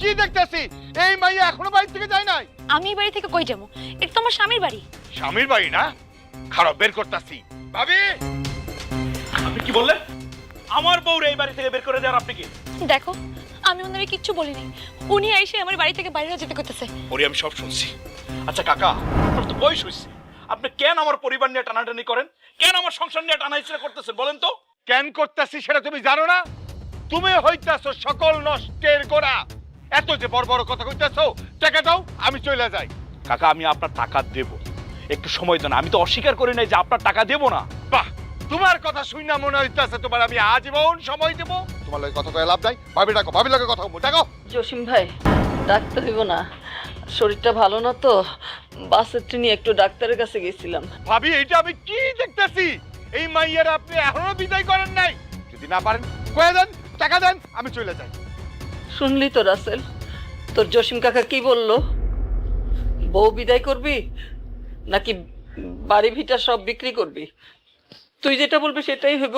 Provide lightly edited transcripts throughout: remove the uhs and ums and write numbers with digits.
কি দেখতেছি? এই মাইয়া এখনো বাড়ি থেকে যায় নাই। আমি এই বাড়ি থেকে কই যাবো? এটা তো আমার স্বামীর বাড়ি। স্বামীর বাড়ি না? খারাপ বের করতেছি। ভাবি, আপনি কি বললেন? আমার বউরে এই বাড়ি থেকে বের করে দেওয়ার আপনি কি? দেখো, আমি ওনারে কিচ্ছু বলিনি। উনি এসে আমার বাড়ি থেকে বাইরে যেতে করতেছে। ওরে আমি সব শুনছি। আচ্ছা কাকা, আপনার তো বয়স হয়েছে, আপনি কেন আমার পরিবার নিয়ে টানাটানি করেন? কেন আমার সংসার নিয়ে টানাইছিড়া করতেছেন বলেন তো? কেন করতেছি সেটা তুমি জানো না? তুমি হইতাছো সকল নষ্টের গোড়া। এত যে বড় বড় কথা কইতাছো, টাকা দাও আমি চলে যাই। কাকা আমি আপনার টাকা দেব, একটু সময় দেন। আমি তো অস্বীকার করি নাই যে আপনার টাকা দেব না। বাহ, তোমার কথা শুই না মনে হইতাছে তোমার আমি আজীবন সময় দেব। তোমার লগে কথা কয়ে লাভ নাই। ভাবি ডাকো, ভাবি লগে কথা বলবো, ডাকো। জসিম ভাই, ডাকতে হইব না, শরীরটা ভালো না তো, বাসের ট্রেনে একটু ডাক্তারের কাছে গেছিলাম। ভাবি, এইটা আমি কি দেখতেছি? এই মাইয়ার আপনি এখনো বিদায় করেন নাই। যদি না পারেন কয়ে দেন, টাকা দেন, আমি চলে যাই। শুনলি তো রাসেল, তোর জসিম কাকা কি বললো? বউ বিদায় করবি নাকি বাড়ি ভিটা সব বিক্রি করবি? তুই যেটা বলবি সেটাই হইব।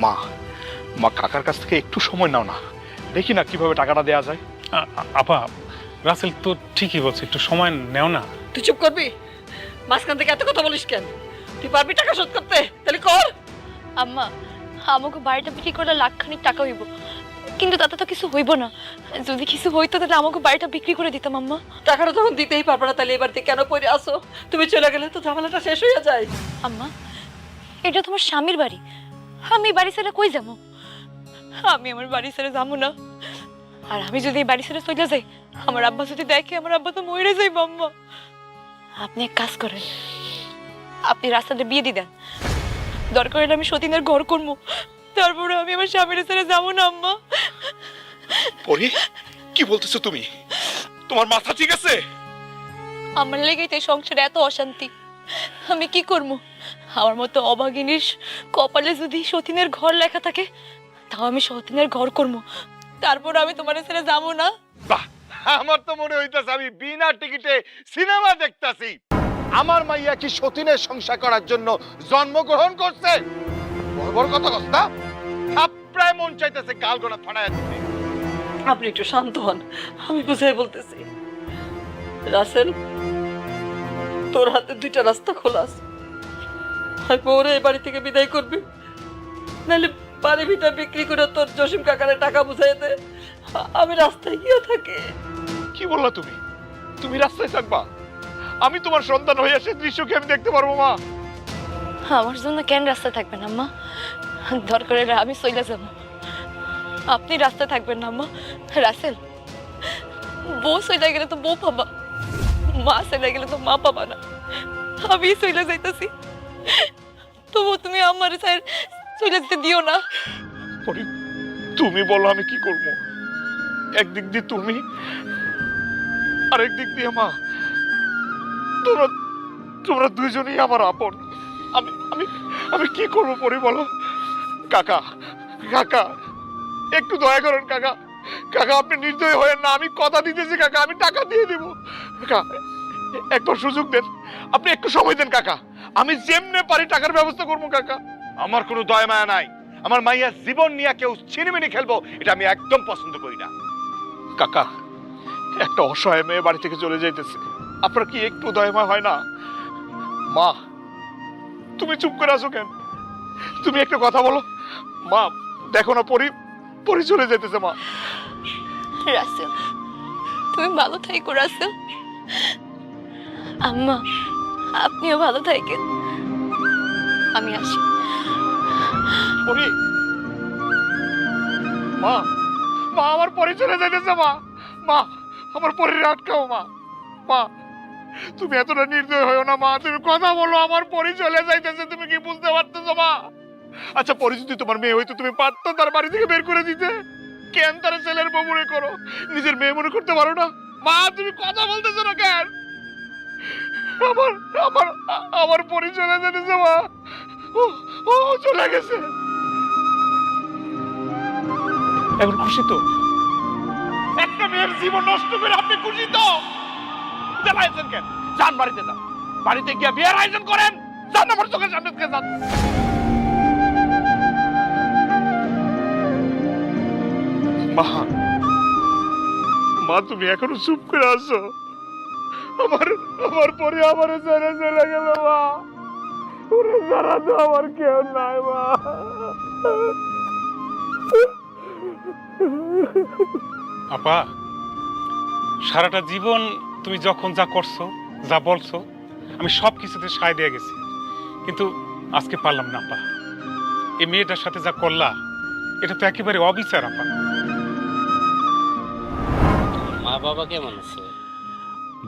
মা, মা কাকার কাছ থেকে একটু সময় নাও না, দেখি না কিভাবে টাকাটা দেয়া যায়। আপা, রাসেল তো ঠিকই বলছে, একটু সময় নেও না। তুই চুপ করবি? মাঝখান থেকে এত কথা বলিস কেন? তুই পারবি টাকা শোধ করতে? তাহলে কর। আম্মা, আমাকে বাড়িটা বিক্রি করলে লাখখানিক টাকা হইব, কিন্তু তাতে তো কিছু হইব না। যদি কিছু হইতো তাহলে আমাকে বাড়িটা বিক্রি করে দিতাম। আম্মা, টাকাটা তখন দিতেই পারবে না, তাহলে এবার কেন পড়ে আসো? তুমি চলে গেলে তো ঝামেলাটা শেষ হয়ে যায়। আম্মা, এটা তোমার স্বামীর বাড়ি। আমি বাড়ি ছেড়ে কই যাবো? আমি আমার বাড়ি ছেড়ে যাবো না। আর আমি যদি এই বাড়ি ছেড়ে চলে যাই, আমার আব্বা যদি দেখে, আমার আব্বা তো মরে যাইব। আম্মা, আপনি এক কাজ করেন, আপনি রাস্তাটা বিয়ে দিয়ে দেন। দরকার হলে আমি সতীনের ঘর করবো, তারপরে আমি আমার স্বামীর ছেড়ে যাবো না। আম্মা, পরি, কি বলতেছো তুমি? তোমার মাথা ঠিক আছে? আমার লেগেই তো এই সংসারে এত অশান্তি। আমি কি করবো? আমার মতো অভাগিনীর কপালে যদি সতীনের ঘর লেখা থাকে, তাও আমি সতীনের ঘর করবো, তারপর আমি তোমার ছেড়ে যাবো না। বাহ, আমার তো মনে হইতাছে আমি বিনা টিকিটে সিনেমা দেখতাছি। আমার মাইয়া কি সতীনের সংসার করার জন্য জন্মগ্রহণ করছে? বড় বড় কথা কস না, থাপড়ায় মন চাইতেছে গাল গোনা ফাটায় দিতে। আপনি একটু শান্ত হন, আমি বুঝাই বলতেছি। রাসেল, তোর হাতে দুইটা রাস্তা খোলা আছে। হয় পরে এই বাড়ি থেকে বিদায় করবি, নাহলে বাড়ি ভিটা বিক্রি করে তোর জসিম কাকারে টাকা বুঝাই দে, আমি রাস্তায় গিয়ে থাকি। কি বললা তুমি? তুমি রাস্তায় থাকবা? আমি তোমার সন্তান হয়ে সে দৃশ্যকে আমি দেখতে পারবো মা? আমার জন্য কেন রাস্তা থাকবেন আম্মা? দরকার হলে আমি চলে যাবো, আপনি রাস্তায় থাকবেন না। আম্মা, রাসেল, বউ চলে গেলে তো বউ পাবা, মা চলে গেলে তো মা পাবা না। আমি চলে যাইতেছি, তবু তুমি আমার চলে যেতে দিও না। পরি, তুমি বলো আমি কি করব? একদিক দিয়ে তুমি, আরেক দিক দিয়ে মা। তোমরা তোমরা দুইজনেই আমার আপন। আমি আমি আমি কি করবো পরি বলো? কাকা, কাকা একটু দয়া করেন কাকা। কাকা আপনি নির্দয় হয়েন না, আমি কথা দিতেছি কাকা, আমি টাকা দিয়ে দিব। কাকা একবার সুযোগ দেন, আপনি একটু সময় দেন কাকা, আমি যেমনে পারি টাকার ব্যবস্থা করবো কাকা। আমার কোনো দয়া মায়া নাই। আমার মাইয়া জীবন নিয়ে কেউ ছিনিমিনি খেলবো, এটা আমি একদম পছন্দ করি না। কাকা, একটা অসহায় মেয়ে বাড়ি থেকে চলে যাইতেছে, আপনার কি একটু দয়াময় হয় না? মা, তুমি চুপ করে আছো কেন? তুমি একটা কথা বলো মা। দেখো না পরি, পরি চলে যেতেছে মা। রাসেল, তুমি ভালো থাইকো রাসেল। আম্মা, আপনিও ভালো থাকেন। আমি আসি। পরি, মা, মা আমার পরি চলে যাইতেছে মা। মা, আমার পরির আটকাও মা। মা, তুমি এতটা নির্দয় হয়েও না মা, তুমি কথা বলো, আমার পরি চলে যাইতেছে, তুমি কি বুঝতে পারতেছো মা? আচ্ছা পরি যদি তোমার মেয়ে হইতো, তুমি পারতো তার বাড়ি থেকে বের করে দিতে? কেন তার ছেলের বউ মনে করো, নিজের মেয়ে মনে করতে পারো না? মা তুমি কথা বলতেছো না কেন? আমার আমার আমার পরি চলে যেতেছে মা। ও ও চলে গেছে। এখন খুশি তো? একটা মেয়ের জীবন নষ্ট করে আপনি খুশি তো? জ্বালাইছেন কেন? যান বাড়িতে যান, বাড়িতে গিয়ে বিয়ের আয়োজন করেন। যান আমার চোখের সামনে থেকে যান। মা, মা তুমি এখনো চুপ করে আছো? আমার আমার পরে আমার ছেড়ে চলে গেল মা। ওরে যারা তো আমার কেউ নাই মা। আপা, সারাটা জীবন তুমি যখন যা করছো, যা বলছো, আমি সব কিছুতে সায় দিয়ে গেছি, কিন্তু আজকে পারলাম না আপা। এই মেয়েটার সাথে যা করলা, এটা তো একেবারে অবিচার আপা। মা বাবা কেমন আছে?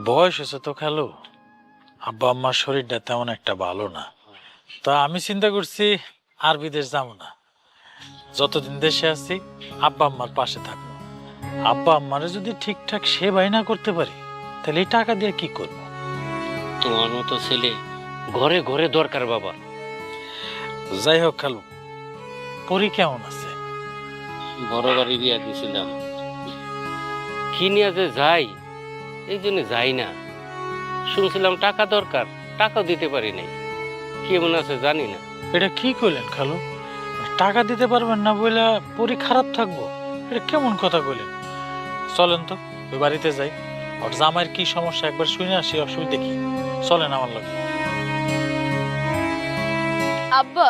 বয়স হয়েছে তো খালু, আব্বা আম্মার শরীরটা তেমন একটা ভালো না। তা আমি চিন্তা করছি আর বিদেশ যাবো না, যতদিন দেশে আছি আব্বা আম্মার পাশে থাকবো। আব্বা আম্মারে যদি ঠিকঠাক সেবাই না করতে পারি, তাহলে এই টাকা দিয়ে কি করব? তোমার মতো ছেলে ঘরে ঘরে দরকার বাবা। যাই হোক খালু, পরি কেমন আছে? বড় বাড়ি বিয়া দিয়েছিলাম, কি নিয়ে যে যাই এই জন্য যাই না। শুনছিলাম টাকা দরকার, টাকাও দিতে পারি নাই। কেমন আছে জানি না। এটা কি করলেন খালু? টাকা দিতে পারবেন না বলে পরি খারাপ থাকবো? এটা কেমন কথা কইলেন? চলেন তো ওই বাড়িতে যাই, ওর জামাইয়ের কি সমস্যা একবার শুনে আসি, অসুবিধা দেখি। চলেন আমার লগে। আব্বা,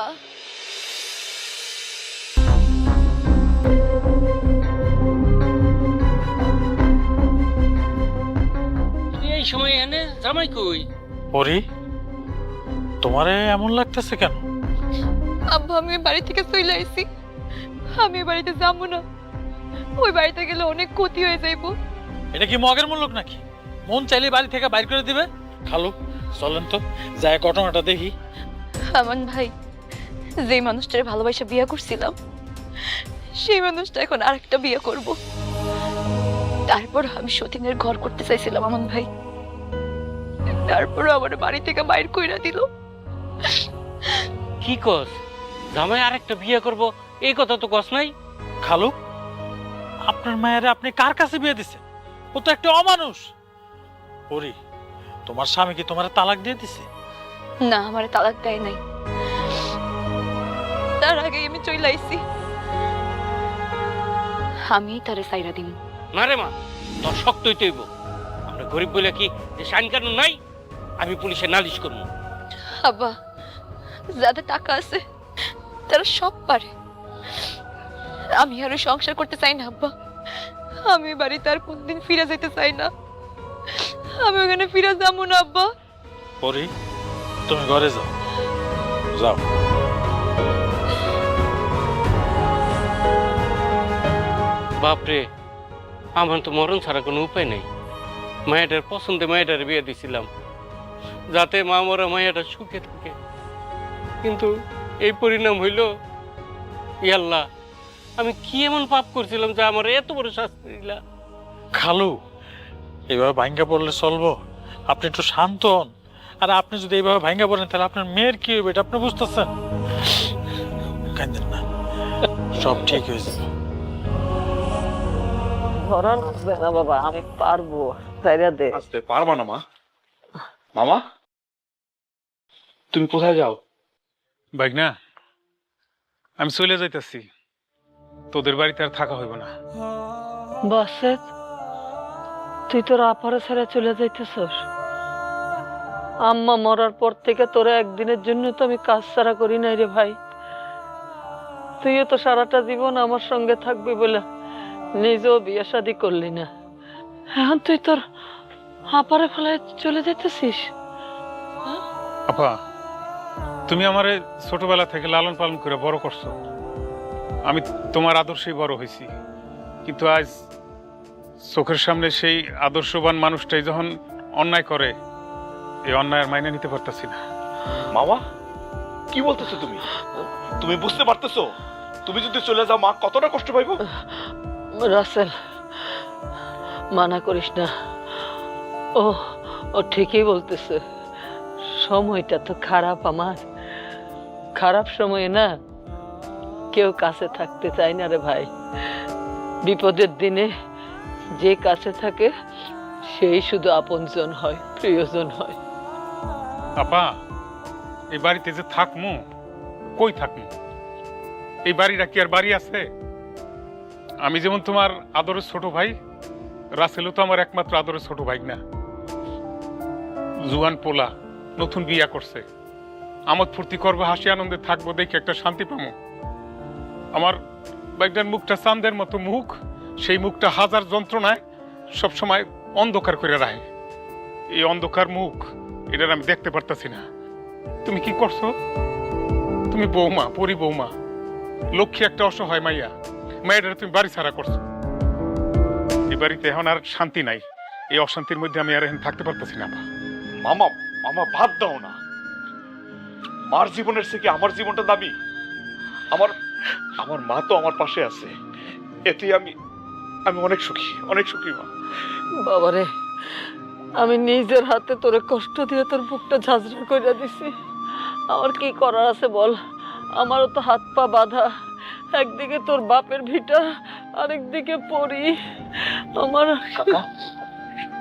এই সময় এনে জামাই কই? পরি, তোমারে এমন লাগতেছে কেন? আব্বা আমি ওই বাড়ি থেকে চলে আইছি। আমি ওই বাড়িতে যাবো না। ওই বাড়িতে গেলে অনেক ক্ষতি হয়ে যাইবো। এটা কি মগের মুলুক নাকি? মন চাইলে বাড়ি থেকে বাইর করে দিবে? খালু চলেন তো, যায় ঘটনাটা দেখি। আমান ভাই, যে মানুষটারে ভালোবাসা বিয়ে করছিলাম, সেই মানুষটা এখন আরেকটা বিয়ে করব। তারপর আমি সতীনের ঘর করতে চাইছিলাম আমান ভাই, তারপর আমার বাড়ি থেকে বাইর কইরা দিল। কি কস? জামাই আরেকটা বিয়ে করব এই কথা তো কস নাই। খালু, আপনার মায়ের আপনি কার কাছে বিয়ে দিছেন? ও তো একটা অমানুষ। পরি, তোমার স্বামী কি তোমার তালাক দিয়ে দিছে? না, আমার তালাক দেয় নাই। তার আগে আমি চলে আইছি। আমি তারে সাইরা দিম। না রে মা, তোর শক্ত হইতে হইব। আমরা গরিব বলে কি যে শাইন কানুন নাই? আমি পুলিশে নালিশ করবো। আব্বা, যাদের টাকা আছে তারা সব পারে। আমি আরো সংসার করতে চাই না আব্বা। আমি বাড়িতে আর কোনদিন ফিরে যেতে চাই না। আমি ওখানে ফিরে যাবো না আব্বা। পরি, তুমি ঘরে যাও, যাও। বাপরে, আমার তো মরণ ছাড়া কোনো উপায় নেই। মায়াটার পছন্দে মায়াটার বিয়ে দিছিলাম, যাতে মা মরা মায়াটা সুখে থাকে। কিন্তু এই পরিণাম হইল। ইয়াল্লাহ, আমি কি এমন পাপ করছিলাম যে আমার এত বড় শাস্তি দিলা? খালু, এইভাবে ভাঙ্গা পড়লে চলবো? আপনি একটু শান্ত হন। আর আপনি যদি এইভাবে ভাঙ্গা পড়েন, তাহলে আপনার মেয়ের কি হবে এটা আপনি বুঝতেছেন? কাঁদেন না, সব ঠিক হয়ে যাবে। ধরা লাগবে না বাবা, আমি পারবো। সাইরা দে। আসতে পারবা না মা? মামা, তুমি কোথায় যাও? বাইক না, আমি চলে যাইতেছি। তোদের বাড়িতে আর থাকা হইব না। বাসেত, তুই তোর আপারে ছেড়ে চলে যাইতেছস? আম্মা মরার পর থেকে তোরা একদিনের জন্য তো আমি কাজ ছাড়া করি নাই রে ভাই। তুইও তো সারাটা জীবন আমার সঙ্গে থাকবি বলে নিজেও বিয়ে শাদী করলি না। এখন তুই তোর আপারে ফেলায় চলে যাইতেছিস? আপা, তুমি আমারে ছোটবেলা থেকে লালন পালন করে বড় করছো। আমি তোমার আদর্শেই বড় হয়েছি, কিন্তু আজ চোখের সামনে সেই আদর্শবান মানুষটাই যখন অন্যায় করে, এই অন্যায় আর মাইনে নিতে পারতাছি না। মামা, কি বলতেছো তুমি? তুমি বুঝতে পারতেছো তুমি যদি চলে যাও মা কতটা কষ্ট পাইবো? রাসেল, মানা করিস না। ও ও ঠিকই বলতেছে। সময়টা তো খারাপ আমার। খারাপ সময়ে না কেউ কাছে থাকতে চায় না রে ভাই। বিপদের দিনে যে কাছে থাকে সেই শুধু আপনজন হয়, প্রিয়জন হয়। আপা, এই বাড়িতে যে থাকমু, কই থাকমু? এই বাড়িটা কি আর বাড়ি আছে? আমি যেমন তোমার আদরের ছোট ভাই, রাসেলও তো আমার একমাত্র আদরের ছোট ভাই না। জুয়ান পোলা নতুন বিয়া করছে, আমোদ ফুর্তি করবো, হাসি আনন্দে থাকবো, দেখে একটা শান্তি পাবো। আমার বাইকটার মুখটা চাঁদের মতো মুখ, সেই মুখটা হাজার যন্ত্রণায় সবসময় অন্ধকার করে রাখে। এই অন্ধকার মুখ এটার আমি দেখতে পারতাছি না। তুমি কি করছো? তুমি বৌমা, পরি বৌমা, লক্ষ্মী একটা অসহায় মাইয়া, মায়ের তুমি বাড়ি ছাড়া করছো। এই বাড়িতে এখন আর শান্তি নাই। এই অশান্তির মধ্যে আমি আর এখন থাকতে পারতেছি না। মামা মামা বাদ দাও না। মার জীবনের থেকে আমার জীবনটা দাবি। আমার আমার মা তো আমার পাশে আছে, এতে আমি আমি অনেক সুখী, অনেক সুখী মা। বাবারে, আমি নিজের হাতে তোরে কষ্ট দিয়ে তোর বুকটা ঝাঁঝরা করে দিছি। আমার কি করার আছে বল? আমারও তো হাত পা বাঁধা, একদিকে তোর বাপের ভিটা, আরেকদিকে পড়ি আমার। কাকা,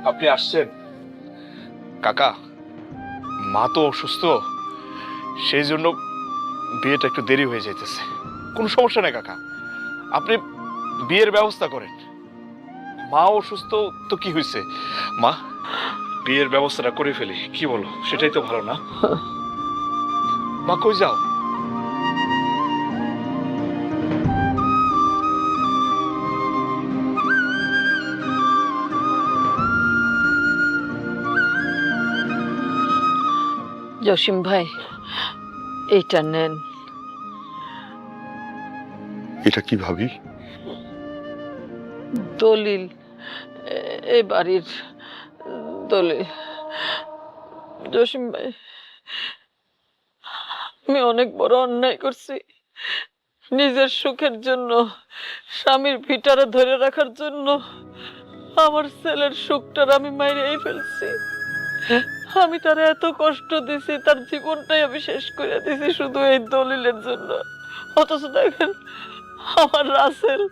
আপনি আসছেন? কাকা, মা তো অসুস্থ, সেই জন্য বিয়েটা একটু দেরি হয়ে যাইতেছে। কোনো সমস্যা নেই কাকা, আপনি বিয়ের ব্যবস্থা করেন। মা অসুস্থ তো কি হয়েছে, মা বিয়ের ব্যবস্থাটা করে ফেলি, কি বলো? সেটাই তো ভালো না? মা কই যাও? জসিম ভাই, এইটা নেন। এটা কি ভাবি? দলিল, এই বাড়ির দলিল। জসিম ভাই, আমি অনেক বড় অন্যায় করছি। নিজের সুখের জন্য, স্বামীর ভিটারে ধরে রাখার জন্য আমার ছেলের সুখটার আমি মাইরেই ফেলছি। আমি তার এত কষ্ট দিছি, তার জীবনটাই আমি শেষ করে দিছি শুধু এই দলিলের জন্য। অথচ দেখেন, আমার রাসেল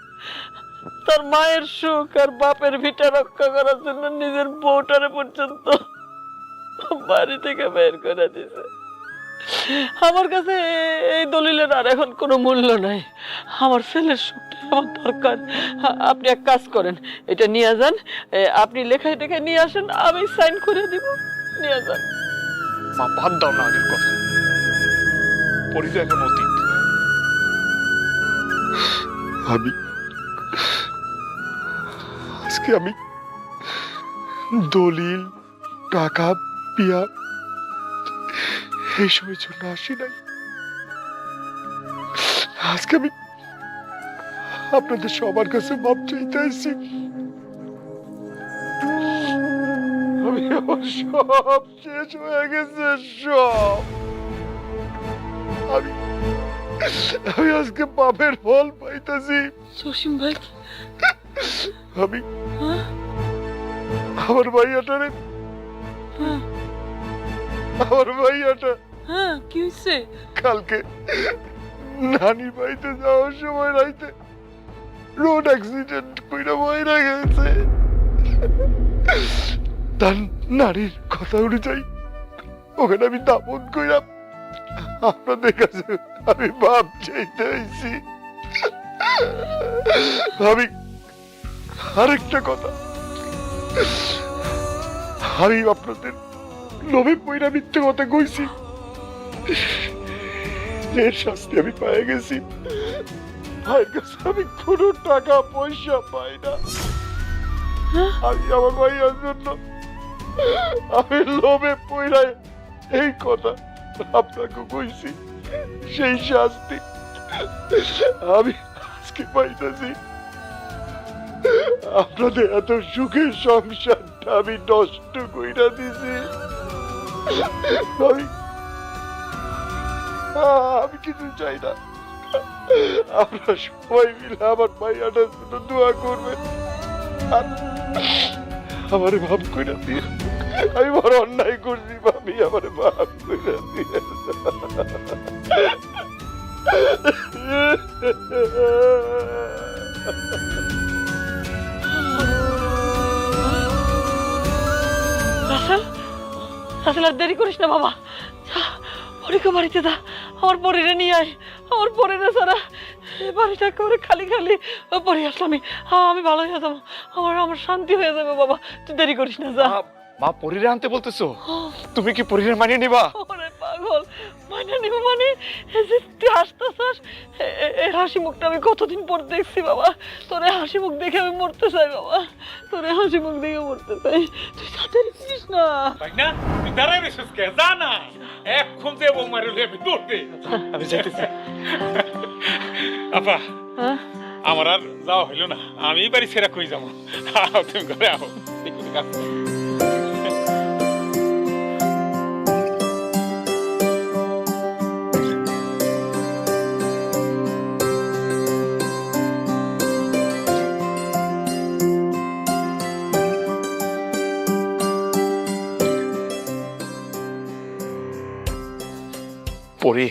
তার মায়ের সুখ আর বাপের ভিটা রক্ষা করার জন্য নিজের বউটারে পর্যন্ত বাড়ি থেকে বের করে দিছে। আমার কাছে এই দলিলের আর এখন কোনো মূল্য নাই। আমার ছেলের সুখটা আমার দরকার। আপনি এক কাজ করেন, এটা নিয়ে যান, আপনি লেখায় টেখায় নিয়ে আসেন, আমি সাইন করে দিব, নিয়ে যান। মা বাদ দাও না আগের কথা, পরি তো এখন অতীত। আজকে আমি দলিল, টাকা, বিয়া এইসবের জন্য আসি নাই। আজকে আমি আপনাদের সবার কাছে মাপ চাইতে আসছি। আমি আমার সব শেষ হয়ে গেছে, সব। আমি আমি আজকে পাপের ফল পাইতেছি। জসিম ভাই, আমি আমার ভাইয়াটারে, আমার ভাইয়াটা হ্যাঁ, কি হয়েছে? কালকে নানির বাড়িতে যাওয়ার সময় রাইতে রোড অ্যাক্সিডেন্ট কইরা মাইরা গেছে। তার নারীর কথা অনুযায়ী ওখানে আমি দাপন কইরা আপনাদের কাছে আমি ভাব চাইতে আইছি। আমি আরেকটা কথা, আমি আপনাদের লোভে পইরা মিথ্যে কথা কইছি, এর শাস্তি আমি পেয়ে গেছি। ভাইয়ের কাছে আমি কোনো টাকা পয়সা পাই না। আমি আমার ভাইয়ার জন্য আমি লোভে পইরা এই কথা আপনাকে কইছি, সেই শাস্তি আমি আজকে পাইতেছি। আপনাদের এত সুখের সংসারটা আমি নষ্ট কইরা দিছি। আমি কিছু চাই না, আপনারা সবাই মিলে আমার ভাইয়াটার জন্য দোয়া করবেন, আমার ভাব কইরা দিয়ে। আমি বড় অন্যায় করছি, ভাবি আমার ভাব কইরা দিয়ে। রাসেল, রাসেল আর দেরি করিস না বাবা, পরীকে বাড়িতে দা, আমার পরীরে নিয়ে আয়। আমার পরীরে ছাড়া এই বাড়িটা করে খালি খালি পড়ে আসলাম আমি ভালো হয়ে যাবো, আমার শান্তি হয়ে যাবে বাবা, তুই দেরি করিস না, যা। মা পরীরে আনতে বলতেছো? তুমি কি পরীরে মানিয়ে নিবা? ওরে পাগল, মানে নিব মানে এই যে তুই হাসতেছাস, এই হাসি মুখটা আমি কতদিন পর দেখছি বাবা, তোর এই হাসি মুখ দেখে আমি মরতে চাই বাবা, তোর এই হাসি মুখ দেখে মরতে চাই, তুই তাড়াতাড়ি করিস না। না তুই দাঁড়াই রেছিস কে? যা না, এখন যে বৌমার হলে আমি দৌড়তে। আমি যাইতেছি। আপা হ্যাঁ? আমার আর যাওয়া হইলো না, আমি বাড়ি ছেড়া কই যাবো। তুমি ঘরে আহো, একটু কাজ করো। পরী,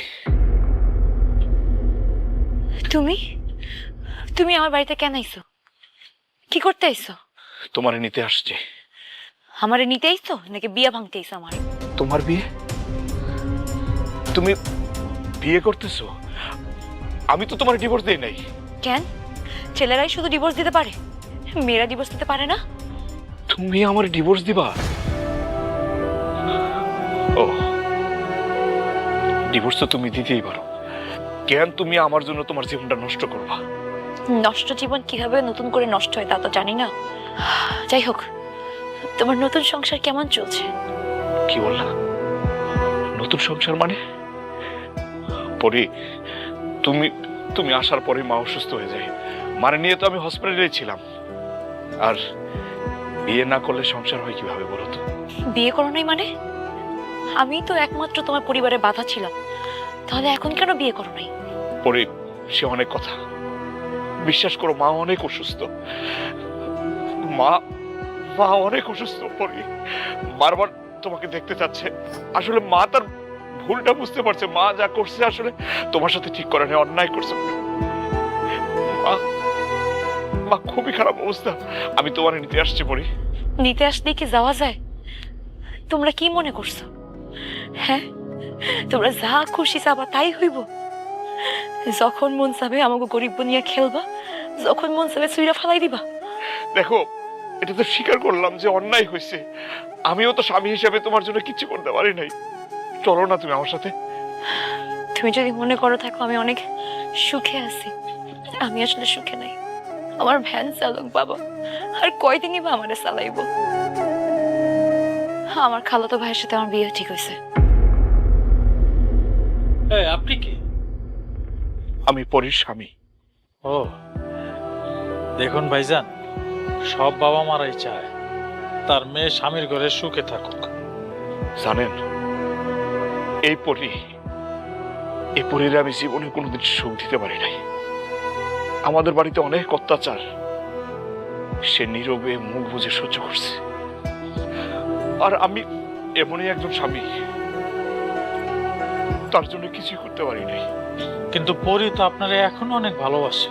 তুমি তুমি আমার বাড়িতে কেন আইছো? কি করতে আইছো? তোমারে নিতে আসছে। আমারে নিতে আইছো নাকি বিয়া ভাঙতে আইছো আমার? তোমার বিয়ে? তুমি বিয়ে করতেছো? আমি তো তোমার ডিভোর্স দেই নাই। কেন? ছেলেরাই শুধু ডিভোর্স দিতে পারে, মেয়েরা ডিভোর্স দিতে পারে না? তুমি আমার ডিভোর্স দিবা? ও, ডিভোর্স তো তুমি দিতেই পারো, কেন তুমি আমার জন্য তোমার জীবনটা নষ্ট করবা? নষ্ট জীবন কিভাবে নতুন করে নষ্ট হয় তা তো জানি না। যাই হোক, তোমার নতুন সংসার কেমন চলছে? কি বললা? নতুন সংসার মানে? পরি, তুমি তুমি আসার পরে মা অসুস্থ হয়ে যায়, মানে নিয়ে তো আমি হসপিটালে ছিলাম। আর বিয়ে না করলে সংসার হয় কিভাবে বলো তো? বিয়ে করো নাই মানে? আমি তো একমাত্র তোমার পরিবারে বাধা ছিলাম, তাহলে এখন কেন বিয়ে করো নাই? পরি, সে অনেক কথা, বিশ্বাস করো মা অনেক অসুস্থ। মা মা অনেক অসুস্থ পরি, বারবার তোমাকে দেখতে চাচ্ছে। আসলে মা তার ভুলটা বুঝতে পারছে, মা যা করছে আসলে তোমার সাথে ঠিক করে নেই, অন্যায় করছে। মা মা খুবই খারাপ অবস্থা, আমি তোমার নিতে আসছি পরি। নিতে আসলে কি যাওয়া যায়? তোমরা কি মনে করছো? হ্যাঁ, তোমরা যা খুশি চাবা তাই হইব? যখন মন চাবে আমাকে গরিব বনিয়া খেলবা, যখন মন চাবে সুইরা ফালাই দিবা? দেখো, এটা তো স্বীকার করলাম যে অন্যায় হয়েছে, আমিও তো স্বামী হিসেবে তোমার জন্য কিছু করতে পারি নাই। চলো না তুমি আমার সাথে। তুমি যদি মনে করো থাকো আমি অনেক সুখে আছি, আমি আসলে সুখে নাই। আমার ভ্যান চালক বাবা আর কয়দিনই বা আমারে চালাইবো। আমার খালাতো ভাইয়ের সাথে আমার বিয়ে ঠিক হয়েছে। আপনি কি? আমি পরীর স্বামী। ও, দেখুন ভাইজান, সব বাবা মারাই চায় তার মেয়ে স্বামীর ঘরে সুখে থাকুক। জানেন, এই পরীর আমি জীবনে কোনোদিন সুখ দিতে পারি নাই। আমাদের বাড়িতে অনেক অত্যাচার, সে নীরবে মুখ বুজে সহ্য করছে। আর আমি এমনই একজন স্বামী, তার জন্য কিছুই করতে পারি নাই। কিন্তু পরি তো আপনারা এখনো অনেক ভালোবাসে।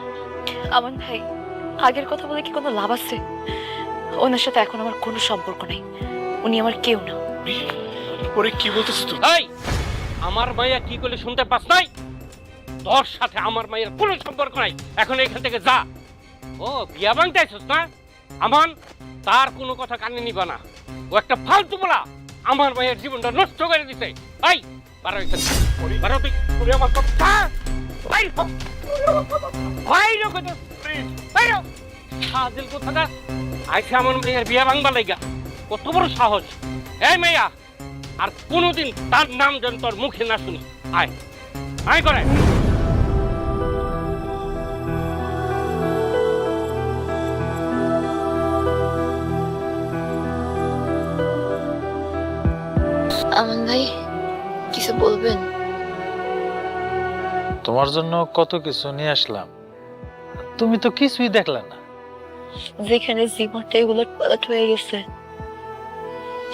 আমান ভাই, আগের কথা বলে কি কোনো লাভ আছে? ওনার সাথে এখন আমার কোনো সম্পর্ক নাই, উনি আমার কেউ না। পরে কি বলতেছিস তুই? এই, আমার মাইয়া কি করলে শুনতে পাস নাই? তোর সাথে আমার মায়ের কোনো সম্পর্ক নাই, এখন এখান থেকে যা। ও, বিয়া ভাঙতে আইছস না? আমান, তার কোনো কথা কানে নিবা না, ও একটা ফালতু বলা, আমার মায়ের জীবনটা নষ্ট করে দিছে। এই, বারো এখান থেকে, বারো তুই, তুই আমার কথা বাইর হ। বাইর হ কত, বাইর হ। সাজিল কোথাকা আইছে আমার মায়ের বিয়া ভাঙবা লাইগা, কত বড় সাহস! এই মাইয়া, আর কোনোদিন তার নাম যেন তোর মুখে না শুনি। আয়, আয় করে। আমান ভাই, কিছু বলবেন? তোমার জন্য কত কিছু নিয়ে আসলাম, তুমি তো কিছুই দেখলে না। যেখানে জীবনটাই উলট পালট হয়ে গেছে,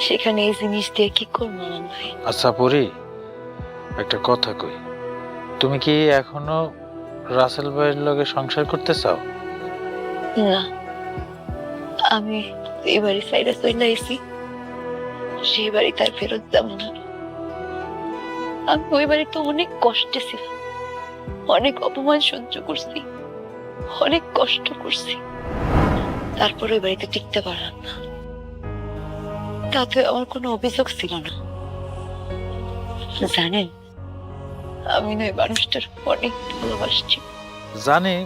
সেখানে এই জিনিস দিয়ে কি করবো আমান ভাই? আচ্ছা পরি, একটা কথা কই, তুমি কি এখনো রাসেল ভাইয়ের লগে সংসার করতে চাও? না, আমি এই বাড়ি সাইডে চলে আইছি, সেই বাড়ি তার ফেরত যাব না। আমি ওই বাড়িতে অনেক কষ্টে ছিলাম, অনেক অপমান সহ্য করছি, অনেক কষ্ট করছি, তারপরে ওই বাড়িতে টিকতে পারলাম না। তাতে আমার কোনো অভিযোগ ছিল না। জানেন, আমি না ওই মানুষটার অনেক ভালোবাসছি। জানি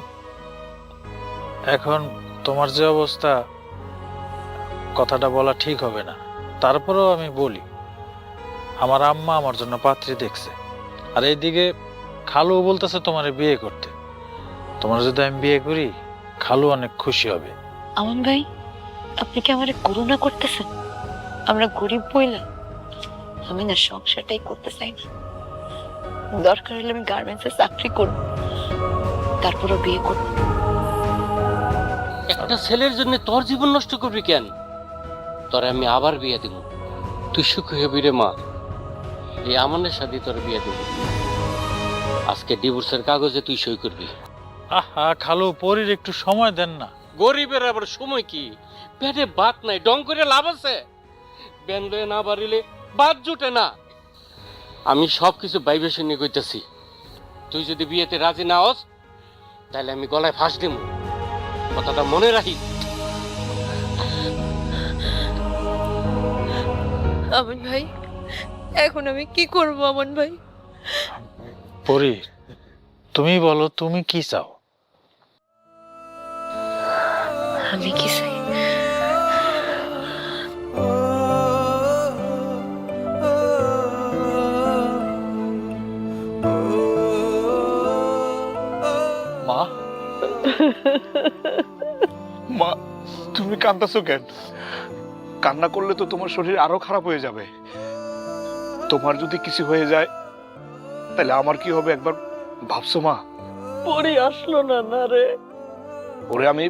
এখন তোমার যে অবস্থা, কথাটা বলা ঠিক হবে না, তারপরেও আমি বলি, আমার আম্মা আমার জন্য পাত্রী দেখছে, আর এইদিকে খালু বলতেছে তোমার বিয়ে করতে। তোমার যদি আমি বিয়ে করি, খালু অনেক খুশি হবে। আমন ভাই, আপনি কি আমার করুণা করতেছেন? আমরা গরিব বইলা আমি না সংসারটাই করতে চাই না। দরকার হলে আমি গার্মেন্টসে চাকরি করব, তারপরও বিয়ে করব। একটা ছেলের জন্য তোর জীবন নষ্ট করবি কেন? তোরে আমি আবার বিয়ে দিব, তুই সুখী হবি রে মা। এই আমানের সাথে তোর বিয়ে দিব। আজকে ডিভোর্সের কাগজে তুই সই করবি। আহা খালু, পরীর একটু সময় দেন না। গরিবের আবার সময় কি? পেটে ভাত নাই, ডং করে লাভ আছে? বেন লয়ে না বাড়িলে বাদ জুটে না। আমি সবকিছু বাইবে শুনে কইতেছি, তুই যদি বিয়েতে রাজি না হস, তাহলে আমি গলায় ফাঁস দিব। কথাটা মনে রাখিস। আমন ভাই, এখন আমি কি করব? আমন ভাই, পরী, তুমি বলো তুমি কি চাও? আমি কি চাই? মা, মা, তুমি কাঁদতেছো কেন? কান্না করলে তো তোমার শরীর আরো খারাপ হয়ে যাবে। তোমার যদি কিছু হয়ে যায় তাহলে আমার কি হবে একবার ভাবছো মা? পরি আসলো না না রে। ওরে আমি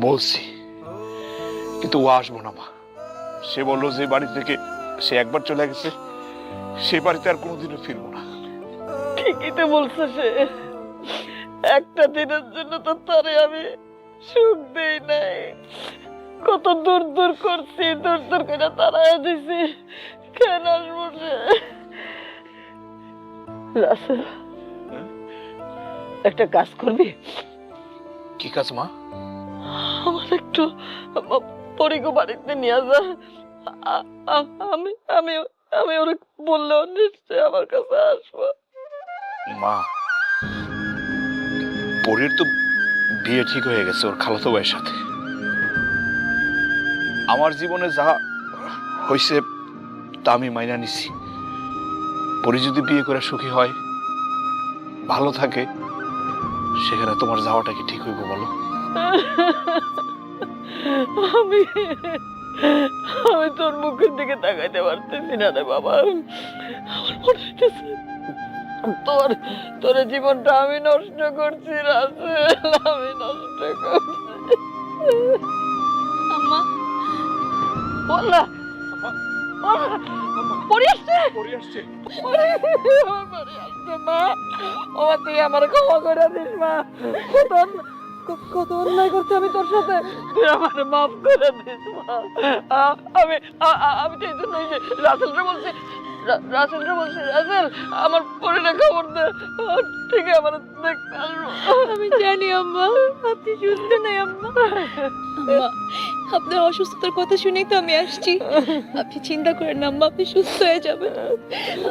বলছি, কিন্তু ও আসবো না মা। সে বললো যে বাড়ি থেকে সে একবার চলে গেছে, সে বাড়িতে আর কোনোদিনও ফিরবো না। ঠিকই তো বলছে সে। একটা দিনের জন্য তো তারে আমি সুখ দেই নাই। কত দূর দূর করছি, দূর দূর করে তাড়াই দিছি। কেন আসবো সে? রাসেল, একটা কাজ করবি? কি কাজ মা? আমার একটু পরিগো বাড়িতে নিয়ে যা। আমি আমি আমি ওরে বললেও নিশ্চয় আমার কাছে আসবো। মা, পরীর তো বিয়ে ঠিক হয়ে গেছে ওর খালাতো ভাইয়ের সাথে। আমার জীবনে যা হয়েছে তা আমি মাইনা নিছি। পরী যদি বিয়ে করে সুখী হয়, ভালো থাকে, সেখানে তোমার যাওয়াটা কি ঠিক হইব বলো? আমি আমি তোর মুখের দিকে তাকাইতে পারতেছি না রে বাবা। আমার মনে হইতেছে তোর তোর জীবনটা আমি নষ্ট করছি রাসেল, আমি নষ্ট করছি। আম্মা, বললা পরি আসছে, পরী আসছে। পরি আসছে মা। ও তুই আমার ক্ষমা করে দিস মা। কত অন্যায় করছি আমি তোর সাথে, তুই আমার মাফ করে দিস মা। আমি আমি তো এই জন্যই যে রাসেলরে বলছি, রাসেল আমার পরিটা খবর দে, ঠিক আমার দেখতে আসবো। আমি জানি আম্মা, আপনি সুস্থ নাই আম্মা। আম্মা, আপনার অসুস্থতার কথা শুনেই তো আমি আসছি। আপনি চিন্তা করেন না আম্মা, আপনি সুস্থ হয়ে যাবেন।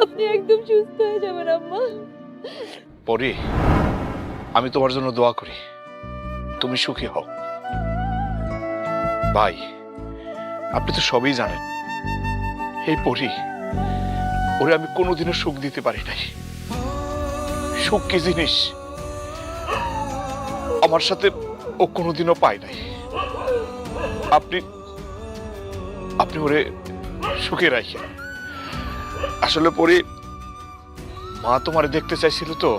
আপনি একদম সুস্থ হয়ে যাবেন আম্মা। পরী, আমি তোমার জন্য দোয়া করি, তুমি সুখী হও। ভাই, আপনি তো সবই জানেন, এই পরী ওরে আমি কোনোদিনও সুখ দিতে পারি নাই। সুখ কি জিনিস আমার সাথে ও কোনোদিনও পায় নাই। আপনি আপনি ওরে সুখে রাখেন। আসলে পরী, মা তোমারে দেখতে চাইছিল তো,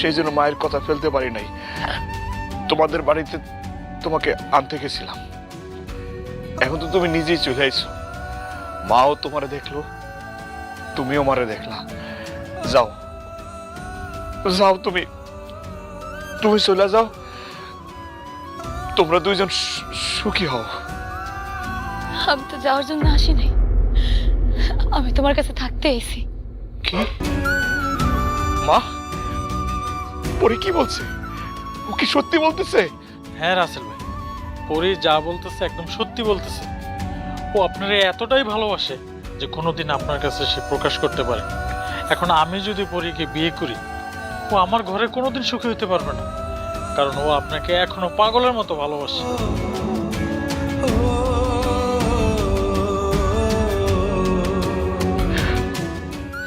সেই জন্য মায়ের কথা ফেলতে পারি নাই। তোমাদের বাড়িতে তোমাকে আনতে গেছিলাম। এখন তো তুমি নিজেই চলে আইছো, মাও তোমারে দেখলো, তুমিও মারে দেখলা। যাও যাও, তুমি তুমি চলে যাও, তোমরা দুইজন সুখী হও। আমি তো যাওয়ার জন্য আসি নাই, আমি তোমার কাছে থাকতে এসেছি। কি মা পরি কি বলছে? ও কি সত্যি বলতেছে? হ্যাঁ রাসেল ভাই, পরি যা বলতেছে একদম সত্যি বলতেছে। ও আপনার এতটাই ভালোবাসে যে কোনোদিন আপনার কাছে সে প্রকাশ করতে পারে। এখন আমি যদি পরীকে বিয়ে করি, ও আমার ঘরে কোনোদিন সুখী হতে পারবে না, কারণ ও আপনাকে এখনো পাগলের মতো ভালোবাসে।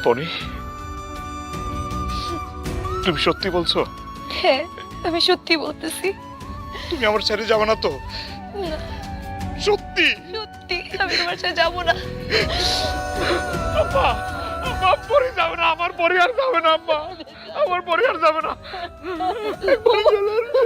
পরি তুমি সত্যি বলছো? হ্যাঁ, আমি সত্যি বলতেছি। তুমি আমার ছেড়ে যাবে না তো? না, সত্যি? সত্যি আমি তোমার সাথে যাবো না। আব্বা, আব্বা পরি যাবে না, আমার পরি আর যাবে না আব্বা, আমার পরি আর যাবে না। পরি চলে আসছে।